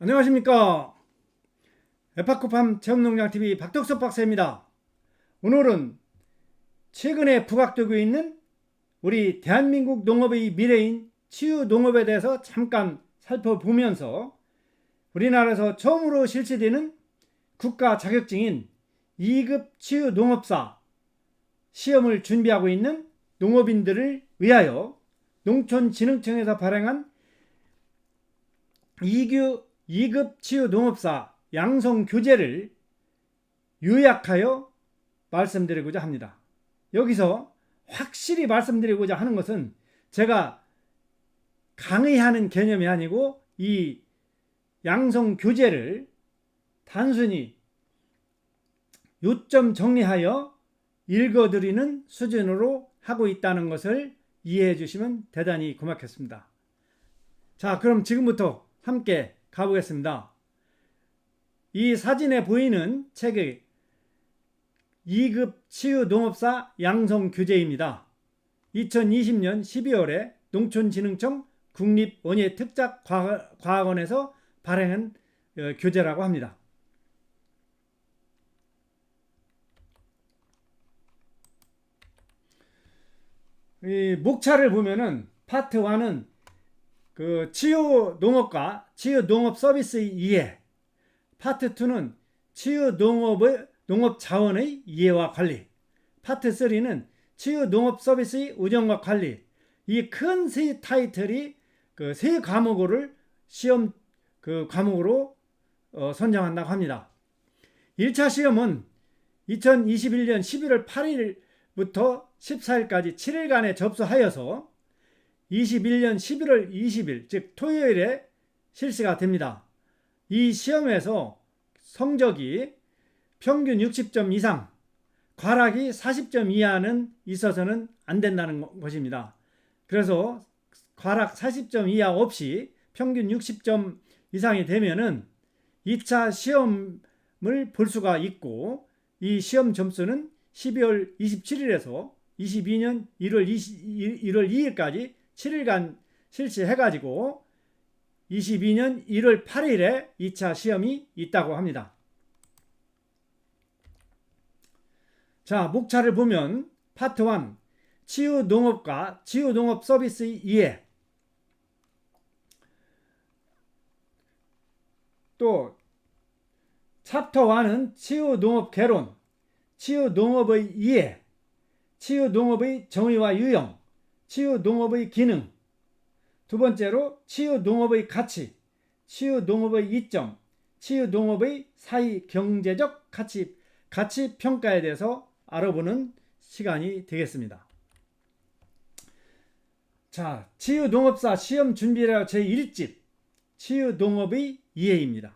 안녕하십니까. 에파코팜 체험농장TV 박덕섭 박사입니다. 오늘은 최근에 부각되고 있는 우리 대한민국 농업의 미래인 치유농업에 대해서 잠깐 살펴보면서 우리나라에서 처음으로 실시되는 국가 자격증인 2급 치유농업사 시험을 준비하고 있는 농업인들을 위하여 농촌진흥청에서 발행한 2급 치유농업사 양성교재를 요약하여 말씀드리고자 합니다. 여기서 확실히 말씀드리고자 하는 것은 제가 강의하는 개념이 아니고 이 양성교재를 단순히 요점 정리하여 읽어드리는 수준으로 하고 있다는 것을 이해해 주시면 대단히 고맙겠습니다. 자, 그럼 지금부터 함께 가보겠습니다. 이 사진에 보이는 책의 2급 치유농업사 양성교재입니다. 2020년 12월에 농촌진흥청 국립원예특작과학원에서 발행한 교재라고 합니다. 이 목차를 보면은 파트 1은 그 치유농업과 치유농업서비스의 이해, 파트 2는 치유농업자원의 이해와 관리, 파트 3는 치유농업서비스의 운영과 관리. 이 큰 세 타이틀이 그 세 과목을 시험 그 과목으로 선정한다고 합니다. 1차 시험은 2021년 11월 8일부터 14일까지 7일간에 접수하여서 21년 11월 20일 즉 토요일에 실시가 됩니다. 이 시험에서 성적이 평균 60점 이상, 과락이 40점 이하는 있어서는 안 된다는 것입니다. 그래서 과락 40점 이하 없이 평균 60점 이상이 되면은 2차 시험을 볼 수가 있고, 이 시험 점수는 12월 27일에서 22년 1월 2일까지 7일간 실시해가지고 22년 1월 8일에 2차 시험이 있다고 합니다. 자, 목차를 보면 파트 1 치유농업과 치유농업 서비스의 이해, 또 챕터 1은 치유농업 개론, 치유농업의 이해, 치유농업의 정의와 유형, 치유농업의 기능, 두 번째로 치유농업의 가치, 치유농업의 이점, 치유농업의 사회경제적 가치 평가에 대해서 알아보는 시간이 되겠습니다. 자, 치유농업사 시험 준비라 제1집 치유농업의 이해입니다.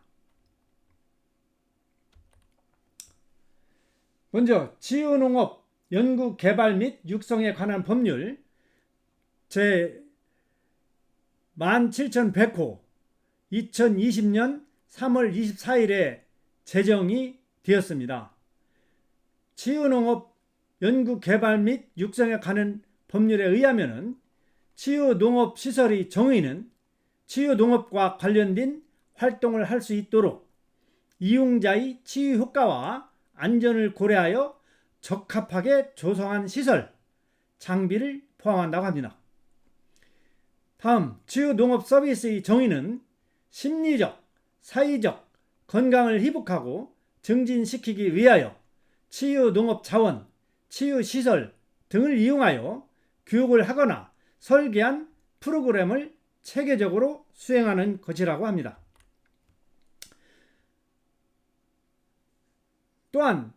먼저 치유농업 연구 개발 및 육성에 관한 법률 제 17,100호 2020년 3월 24일에 제정이 되었습니다. 치유농업 연구 개발 및 육성에 관한 법률에 의하면 치유농업시설의 정의는 치유농업과 관련된 활동을 할 수 있도록 이용자의 치유 효과와 안전을 고려하여 적합하게 조성한 시설, 장비를 포함한다고 합니다. 다음, 치유농업 서비스의 정의는 심리적, 사회적 건강을 회복하고 증진시키기 위하여 치유농업 자원, 치유시설 등을 이용하여 교육을 하거나 설계한 프로그램을 체계적으로 수행하는 것이라고 합니다. 또한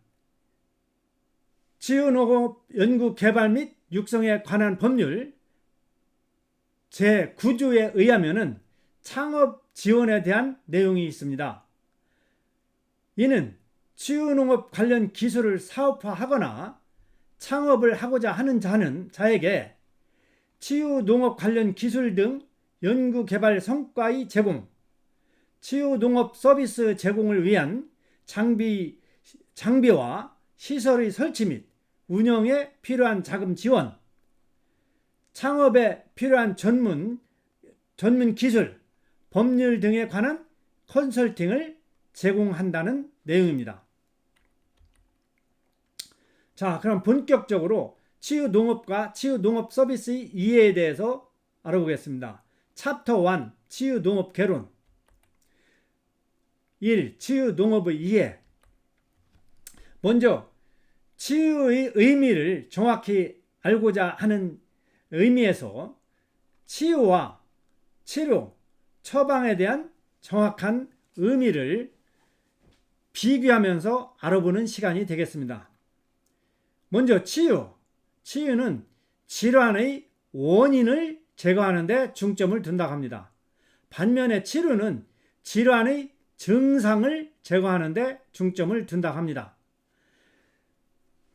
치유농업 연구 개발 및 육성에 관한 법률 제9조에 의하면 창업 지원에 대한 내용이 있습니다. 이는 치유농업 관련 기술을 사업화하거나 창업을 하고자 하는 자에게 치유농업 관련 기술 등 연구개발 성과의 제공, 치유농업 서비스 제공을 위한 장비와 시설의 설치 및 운영에 필요한 자금 지원, 창업에 필요한 전문 기술, 법률 등에 관한 컨설팅을 제공한다는 내용입니다. 자, 그럼 본격적으로 치유농업과 치유농업 서비스의 이해에 대해서 알아보겠습니다. 챕터 1 치유농업 개론 1. 치유농업의 이해. 먼저 치유의 의미를 정확히 알고자 하는 의미에서 치유와 치료, 처방에 대한 정확한 의미를 비교하면서 알아보는 시간이 되겠습니다. 먼저 치유. 치유는 질환의 원인을 제거하는 데 중점을 둔다고 합니다. 반면에 치료는 질환의 증상을 제거하는 데 중점을 둔다고 합니다.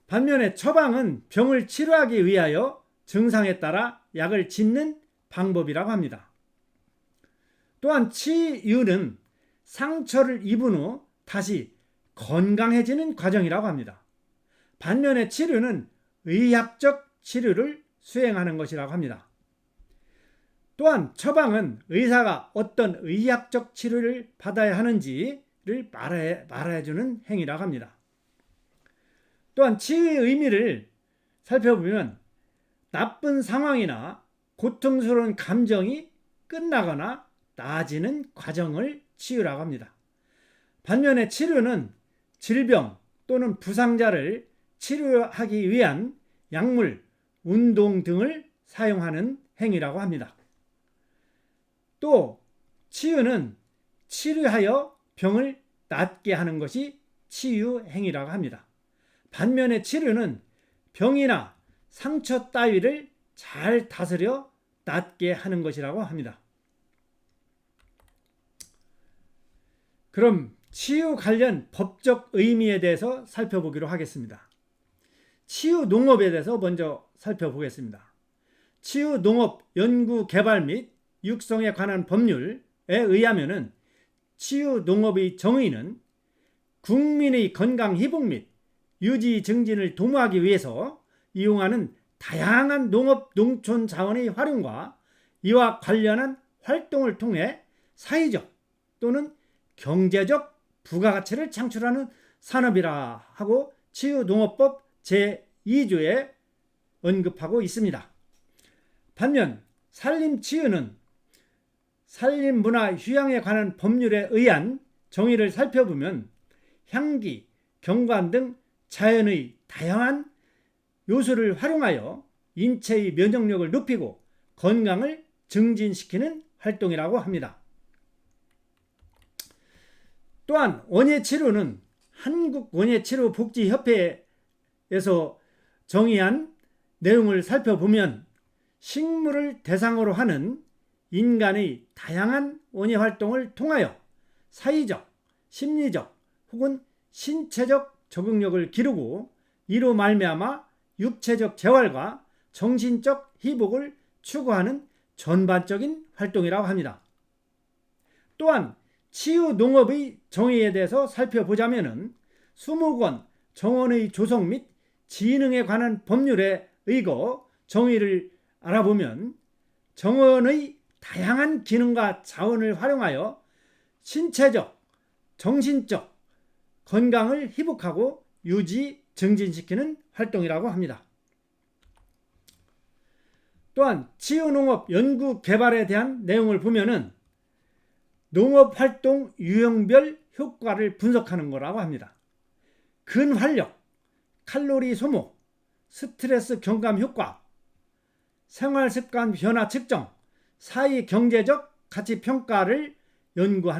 반면에 처방은 병을 치료하기 위하여 증상에 따라 약을 짓는 방법이라고 합니다. 또한 치유는 상처를 입은 후 다시 건강해지는 과정이라고 합니다. 반면에 치료는 의학적 치료를 수행하는 것이라고 합니다. 또한 처방은 의사가 어떤 의학적 치료를 받아야 하는지를 말해주는 행위라고 합니다. 또한 치유의 의미를 살펴보면 나쁜 상황이나 고통스러운 감정이 끝나거나 나아지는 과정을 치유라고 합니다. 반면에 치료는 질병 또는 부상자를 치료하기 위한 약물, 운동 등을 사용하는 행위라고 합니다. 또 치유는 치료하여 병을 낫게 하는 것이 치유 행위라고 합니다. 반면에 치료는 병이나 상처 따위를 잘 다스려 낫게 하는 것이라고 합니다. 그럼 치유 관련 법적 의미에 대해서 살펴보기로 하겠습니다. 치유 농업에 대해서 먼저 살펴보겠습니다. 치유 농업 연구 개발 및 육성에 관한 법률에 의하면은 치유 농업의 정의는 국민의 건강 회복 및 유지 증진을 도모하기 위해서 이용하는 다양한 농업 농촌 자원의 활용과 이와 관련한 활동을 통해 사회적 또는 경제적 부가가치를 창출하는 산업이라 하고 치유농업법 제2조에 언급하고 있습니다. 반면 산림치유는 산림문화 휴양에 관한 법률에 의한 정의를 살펴보면 향기, 경관 등 자연의 다양한 요소를 활용하여 인체의 면역력을 높이고 건강을 증진시키는 활동이라고 합니다. 또한 원예치료는 한국원예치료복지협회에서 정의한 내용을 살펴보면 식물을 대상으로 하는 인간의 다양한 원예활동을 통하여 사회적, 심리적 혹은 신체적 적응력을 기르고 이로 말미암아 육체적 재활과 정신적 회복을 추구하는 전반적인 활동이라고 합니다. 또한 치유농업의 정의에 대해서 살펴보자면 수목원 정원의 조성 및 지능에 관한 법률에 의거 정의를 알아보면 정원의 다양한 기능과 자원을 활용하여 신체적, 정신적 건강을 회복하고 유지, 증진시키는 활동이라고 합니다. 또한 치유농업 연구 개발에 대한 내용을 보면은 농업활동 유형별 효과를 분석하는 거라고 합니다. 근활력, 칼로리 소모, 스트레스 경감 효과, 생활습관 변화 측정, 사회 경제적 가치 평가를 연구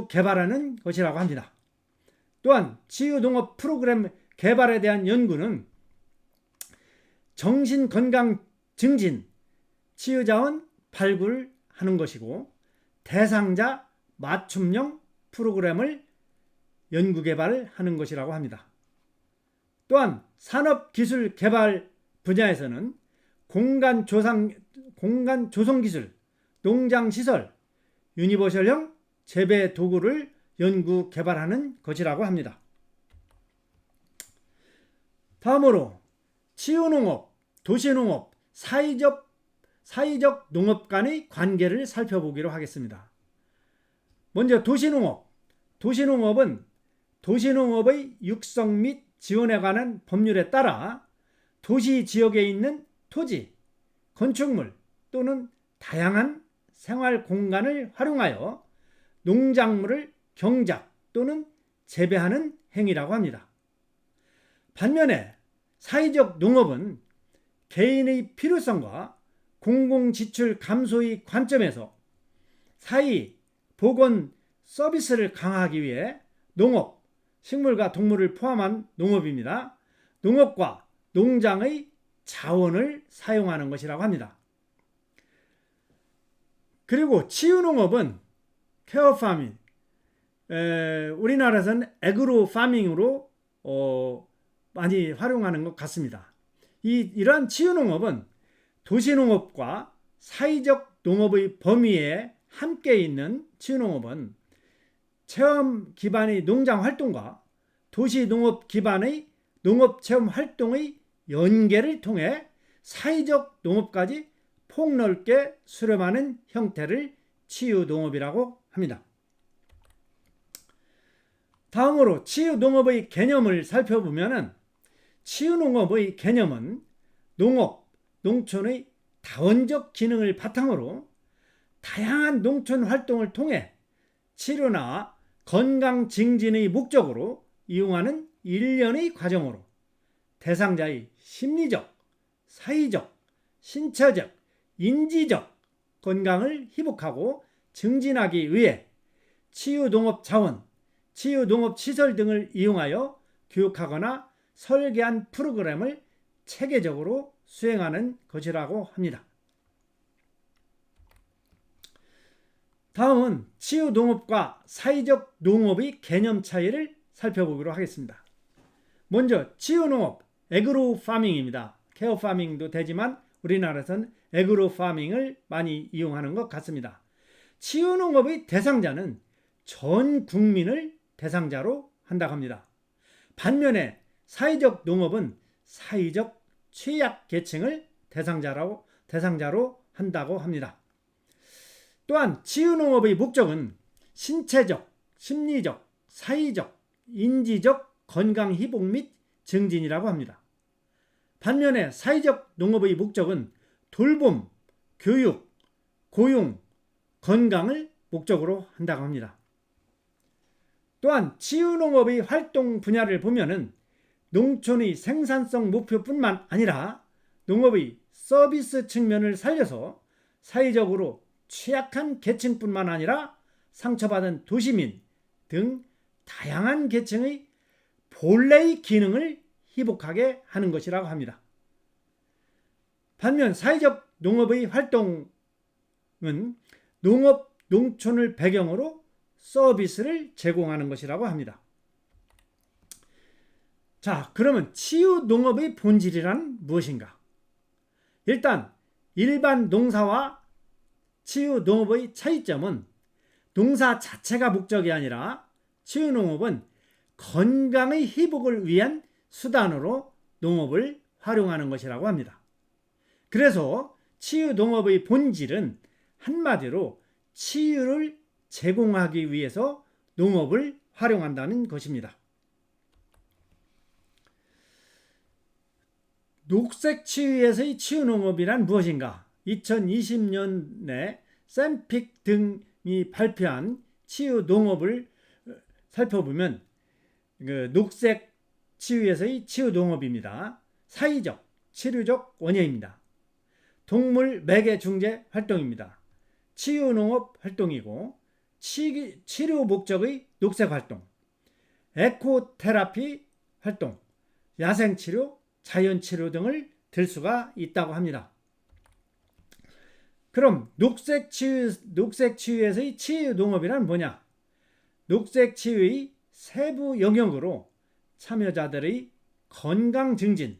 개발하는 것이라고 합니다. 또한 치유농업 프로그램 개발에 대한 연구는 정신건강 증진, 치유자원 발굴하는 것이고 대상자 맞춤형 프로그램을 연구 개발하는 것이라고 합니다. 또한 산업기술 개발 분야에서는 공간 조성 기술, 농장시설, 유니버셜형 재배 도구를 연구 개발하는 것이라고 합니다. 다음으로 치유농업, 도시농업, 사회적 농업 간의 관계를 살펴보기로 하겠습니다. 먼저 도시농업. 도시농업은 도시농업의 육성 및 지원에 관한 법률에 따라 도시 지역에 있는 토지, 건축물 또는 다양한 생활 공간을 활용하여 농작물을 경작 또는 재배하는 행위라고 합니다. 반면에 사회적 농업은 개인의 필요성과 공공지출 감소의 관점에서 사회, 보건 서비스를 강화하기 위해 농업, 식물과 동물을 포함한 농업입니다. 농업과 농장의 자원을 사용하는 것이라고 합니다. 그리고 치유농업은 케어파밍, 우리나라에서는 에그로파밍으로 많이 활용하는 것 같습니다. 이러한 치유농업은 도시농업과 사회적 농업의 범위에 함께 있는 치유농업은 체험 기반의 농장 활동과 도시농업 기반의 농업체험 활동의 연계를 통해 사회적 농업까지 폭넓게 수렴하는 형태를 치유농업이라고 합니다. 다음으로 치유농업의 개념을 살펴보면 치유농업의 개념은 농업, 농촌의 다원적 기능을 바탕으로 다양한 농촌 활동을 통해 치료나 건강 증진의 목적으로 이용하는 일련의 과정으로 대상자의 심리적, 사회적, 신체적, 인지적 건강을 회복하고 증진하기 위해 치유농업 자원, 치유농업 시설 등을 이용하여 교육하거나 설계한 프로그램을 체계적으로 수행하는 것이라고 합니다. 다음은 치유농업과 사회적 농업의 개념 차이를 살펴보기로 하겠습니다. 먼저 치유농업, 에그로파밍입니다. 케어파밍도 되지만 우리나라에서는 에그로파밍을 많이 이용하는 것 같습니다. 치유농업의 대상자는 전 국민을 대상자로 한다고 합니다. 반면에 사회적 농업은 사회적 취약계층을 대상자로 한다고 합니다. 또한 치유농업의 목적은 신체적, 심리적, 사회적, 인지적 건강 회복 및 증진이라고 합니다. 반면에 사회적 농업의 목적은 돌봄, 교육, 고용, 건강을 목적으로 한다고 합니다. 또한 치유농업의 활동 분야를 보면은 농촌의 생산성 목표뿐만 아니라 농업의 서비스 측면을 살려서 사회적으로 취약한 계층뿐만 아니라 상처받은 도시민 등 다양한 계층의 본래의 기능을 회복하게 하는 것이라고 합니다. 반면 사회적 농업의 활동은 농업, 농촌을 배경으로 서비스를 제공하는 것이라고 합니다. 자, 그러면 치유농업의 본질이란 무엇인가? 일단 일반 농사와 치유농업의 차이점은 농사 자체가 목적이 아니라 치유농업은 건강의 회복을 위한 수단으로 농업을 활용하는 것이라고 합니다. 그래서 치유농업의 본질은 한마디로 치유를 제공하기 위해서 농업을 활용한다는 것입니다. 녹색치유에서의 치유농업이란 무엇인가? 2020년에 샘픽 등이 발표한 치유농업을 살펴보면 녹색치유에서의 치유농업입니다. 사회적, 치료적 원형입니다. 동물 매개 중재 활동입니다. 치유농업 활동이고 치료 목적의 녹색활동, 에코테라피 활동, 야생치료, 자연치료 등을 들 수가 있다고 합니다. 그럼 녹색치유에서의 치유농업이란 뭐냐? 녹색치유의 세부 영역으로 참여자들의 건강 증진,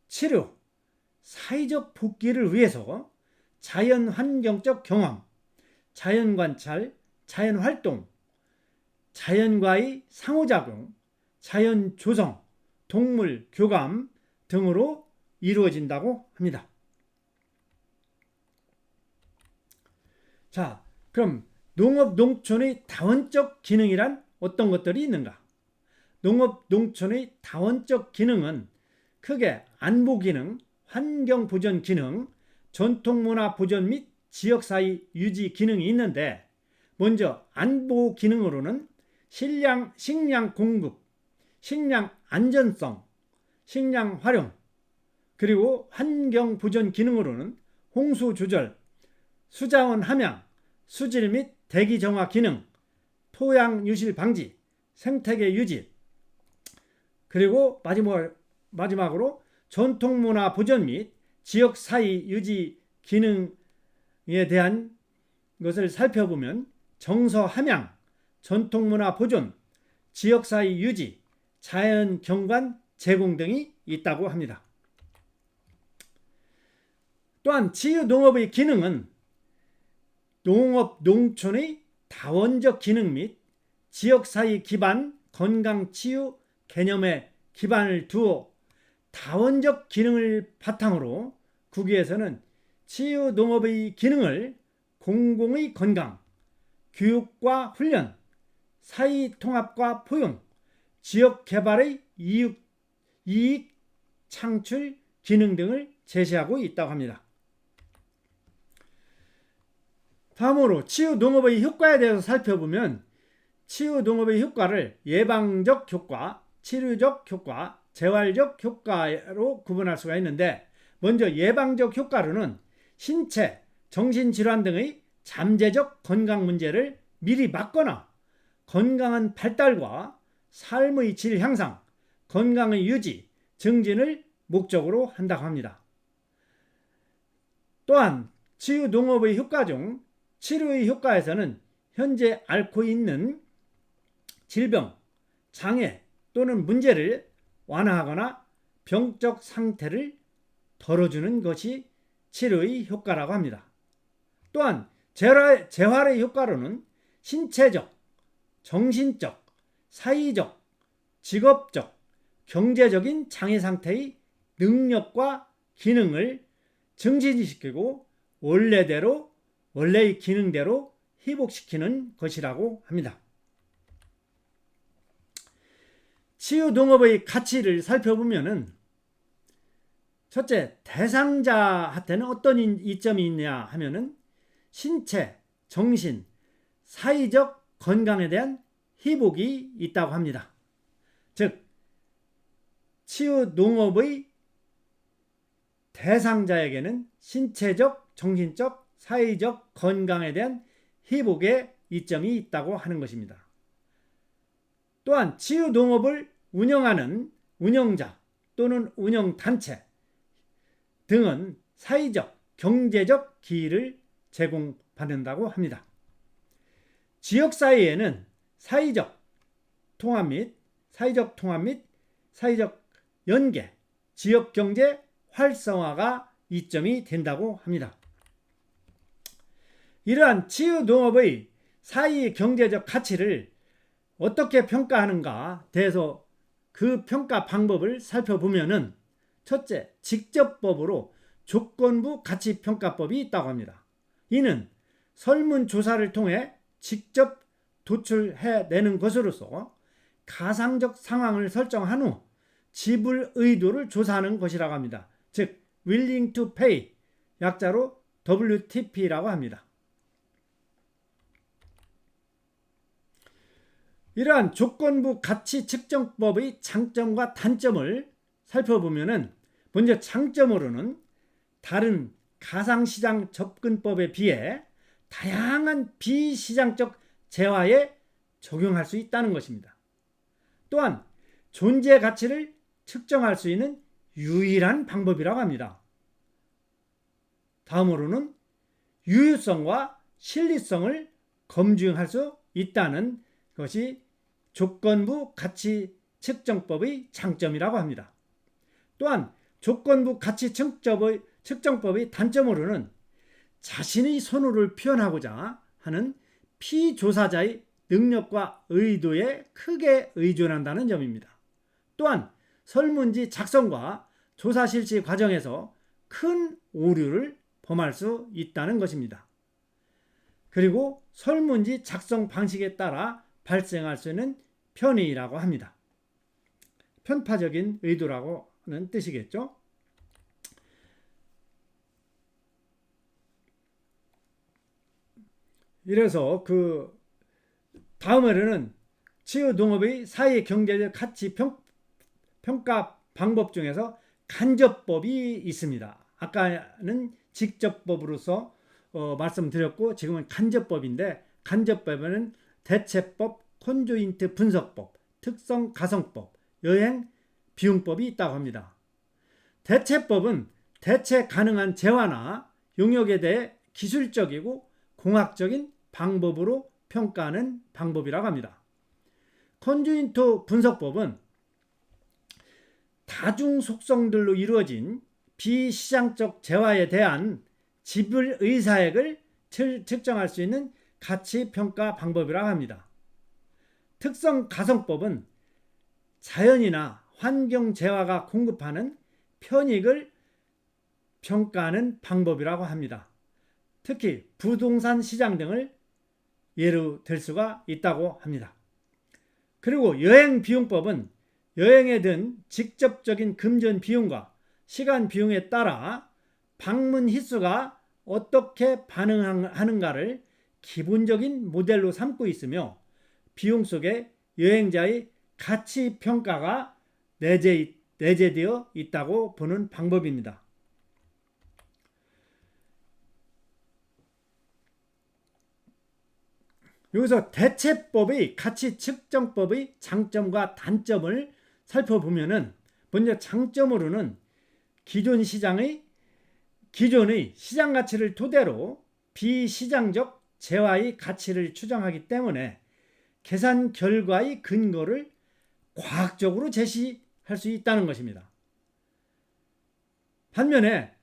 치료, 사회적 복귀를 위해서 자연환경적 경험, 자연관찰, 자연활동, 자연과의 상호작용, 자연조성, 동물 교감 등으로 이루어진다고 합니다. 자, 그럼 농업 농촌의 다원적 기능이란 어떤 것들이 있는가? 농업 농촌의 다원적 기능은 크게 안보 기능, 환경 보전 기능, 전통문화 보존 및 지역사회 유지 기능이 있는데, 먼저 안보 기능으로는 식량 공급, 식량 안전성, 식량 활용, 그리고 환경 보존 기능으로는 홍수 조절, 수자원 함양, 수질 및 대기 정화 기능, 토양 유실 방지, 생태계 유지, 그리고 마지막으로 전통문화 보존 및 지역사회 유지 기능에 대한 것을 살펴보면 정서 함양, 전통문화 보존, 지역사회 유지, 자연 경관 제공 등이 있다고 합니다. 또한 치유농업의 기능은 농업 농촌의 다원적 기능 및 지역사회 기반 건강치유 개념에 기반을 두어 다원적 기능을 바탕으로 국외에서는 치유농업의 기능을 공공의 건강, 교육과 훈련, 사회통합과 포용, 지역개발의 이익 창출 기능 등을 제시하고 있다고 합니다. 다음으로 치유농업의 효과에 대해서 살펴보면 치유농업의 효과를 예방적 효과, 치료적 효과, 재활적 효과로 구분할 수가 있는데, 먼저 예방적 효과로는 신체, 정신질환 등의 잠재적 건강 문제를 미리 막거나 건강한 발달과 삶의 질 향상, 건강의 유지, 증진을 목적으로 한다고 합니다. 또한 치유농업의 효과 중 치료의 효과에서는 현재 앓고 있는 질병, 장애 또는 문제를 완화하거나 병적 상태를 덜어주는 것이 치료의 효과라고 합니다. 또한 재활의 효과로는 신체적, 정신적, 사회적, 직업적, 경제적인 장애 상태의 능력과 기능을 증진시키고 원래의 기능대로 회복시키는 것이라고 합니다. 치유농업의 가치를 살펴보면, 첫째, 대상자한테는 어떤 이점이 있냐 하면은 신체, 정신, 사회적 건강에 대한 회복이 있다고 합니다. 즉, 치유농업의 대상자에게는 신체적, 정신적, 사회적 건강에 대한 회복의 이점이 있다고 하는 것입니다. 또한 치유농업을 운영하는 운영자 또는 운영단체 등은 사회적, 경제적 기회를 제공받는다고 합니다. 지역사회에는 사회적 통합 및 사회적 연계, 지역경제 활성화가 이점이 된다고 합니다. 이러한 치유농업의 사회 경제적 가치를 어떻게 평가하는가 대해서 그 평가 방법을 살펴보면은, 첫째, 직접법으로 조건부 가치평가법이 있다고 합니다. 이는 설문조사를 통해 직접 도출해내는 것으로서 가상적 상황을 설정한 후 지불 의도를 조사하는 것이라고 합니다. 즉, willing to pay, 약자로 WTP라고 합니다. 이러한 조건부 가치 측정법의 장점과 단점을 살펴보면, 먼저 장점으로는 다른 가상시장 접근법에 비해 다양한 비시장적 재화에 적용할 수 있다는 것입니다. 또한 존재 가치를 측정할 수 있는 유일한 방법이라고 합니다. 다음으로는 유효성과 실리성을 검증할 수 있다는 것이 조건부 가치 측정법의 장점이라고 합니다. 또한 조건부 가치 측정법의 단점으로는 자신의 선호를 표현하고자 하는 피조사자의 능력과 의도에 크게 의존한다는 점입니다. 또한 설문지 작성과 조사 실시 과정에서 큰 오류를 범할 수 있다는 것입니다. 그리고 설문지 작성 방식에 따라 발생할 수 있는 편의라고 합니다. 편파적인 의도라고는 뜻이겠죠. 이래서 그 다음으로는 치유농업의 사회 경제적 가치 평가 방법 중에서 간접법이 있습니다. 아까는 직접법으로서 말씀드렸고 지금은 간접법인데, 간접법에는 대체법, 콘조인트 분석법, 특성 가성법, 여행 비용법이 있다고 합니다. 대체법은 대체 가능한 재화나 용역에 대해 기술적이고 공학적인 방법으로 평가하는 방법이라고 합니다. 콘조인트 분석법은 다중 속성들로 이루어진 비시장적 재화에 대한 지불 의사액을 측정할 수 있는 가치 평가 방법이라고 합니다. 특성 가성법은 자연이나 환경 재화가 공급하는 편익을 평가하는 방법이라고 합니다. 특히 부동산 시장 등을 예로 들 수가 있다고 합니다. 그리고 여행 비용법은 여행에 든 직접적인 금전 비용과 시간 비용에 따라 방문 횟수가 어떻게 반응하는가를 기본적인 모델로 삼고 있으며, 비용 속에 여행자의 가치 평가가 내재되어 있다고 보는 방법입니다. 여기서 대체법의 가치 측정법의 장점과 단점을 살펴보면은, 먼저 장점으로는 기존의 시장 가치를 토대로 비시장적 재화의 가치를 추정하기 때문에 계산 결과의 근거를 과학적으로 제시할 수 있다는 것입니다. 반면에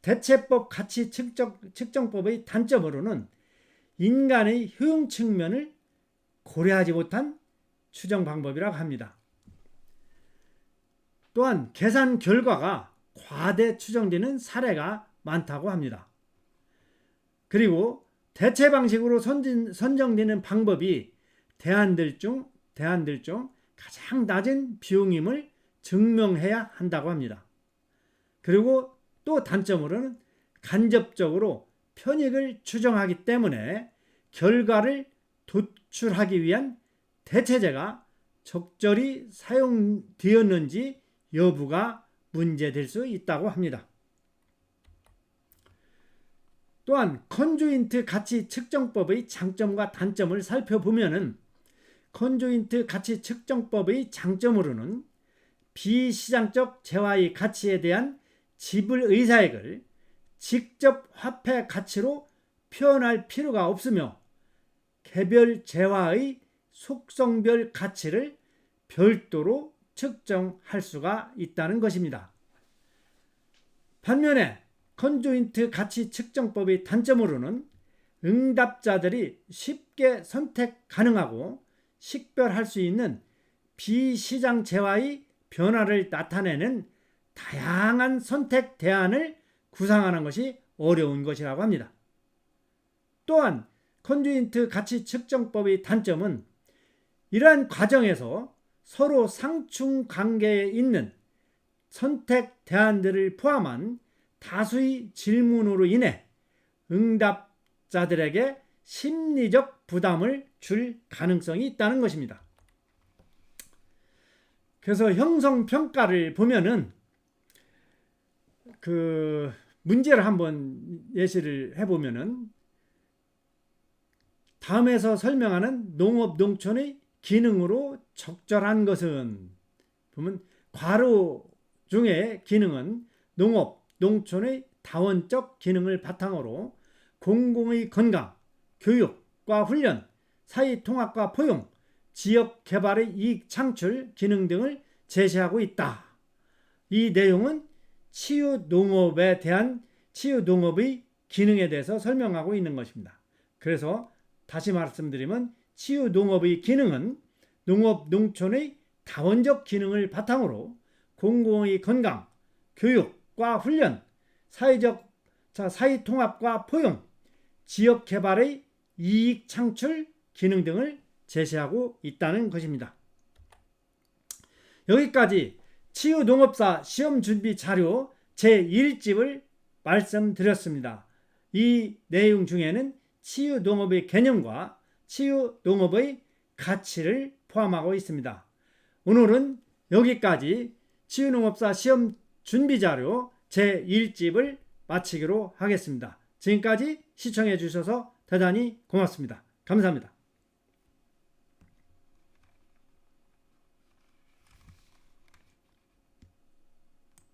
대체법 가치 측정법의 단점으로는 인간의 효용 측면을 고려하지 못한 추정 방법이라고 합니다. 또한 계산 결과가 과대 추정되는 사례가 많다고 합니다. 그리고 대체 방식으로 선정되는 방법이 대안들 중 가장 낮은 비용임을 증명해야 한다고 합니다. 그리고 또 단점으로는 간접적으로 편익을 추정하기 때문에 결과를 도출하기 위한 대체제가 적절히 사용되었는지 여부가 문제될 수 있다고 합니다. 또한 컨조인트 가치 측정법의 장점과 단점을 살펴보면은, 컨조인트 가치 측정법의 장점으로는 비시장적 재화의 가치에 대한 지불 의사액을 직접 화폐 가치로 표현할 필요가 없으며, 개별 재화의 속성별 가치를 별도로 측정할 수가 있다는 것입니다. 반면에 컨조인트 가치 측정법의 단점으로는 응답자들이 쉽게 선택 가능하고 식별할 수 있는 비시장 재화의 변화를 나타내는 다양한 선택 대안을 구상하는 것이 어려운 것이라고 합니다. 또한 컨조인트 가치 측정법의 단점은 이러한 과정에서 서로 상충 관계에 있는 선택 대안들을 포함한 다수의 질문으로 인해 응답자들에게 심리적 부담을 줄 가능성이 있다는 것입니다. 그래서 형성평가를 보면은 그 문제를 한번 예시를 해보면은, 다음에서 설명하는 농업 농촌의 기능으로 적절한 것은, 보면 괄호 중에 기능은 농업 농촌의 다원적 기능을 바탕으로 공공의 건강, 교육과 훈련, 사회 통합과 포용, 지역 개발의 이익 창출 기능 등을 제시하고 있다. 이 내용은 치유 농업에 대한 치유 농업의 기능에 대해서 설명하고 있는 것입니다. 그래서 다시 말씀드리면, 치유 농업의 기능은 농업 농촌의 다원적 기능을 바탕으로 공공의 건강, 교육과 훈련, 사회 통합과 포용, 지역 개발의 이익 창출 기능 등을 제시하고 있다는 것입니다. 여기까지 치유농업사 시험준비 자료 제1집을 말씀드렸습니다. 이 내용 중에는 치유농업의 개념과 치유농업의 가치를 포함하고 있습니다. 오늘은 여기까지 치유농업사 시험준비자료 제1집을 마치기로 하겠습니다. 지금까지 시청해 주셔서 대단히 고맙습니다. 감사합니다.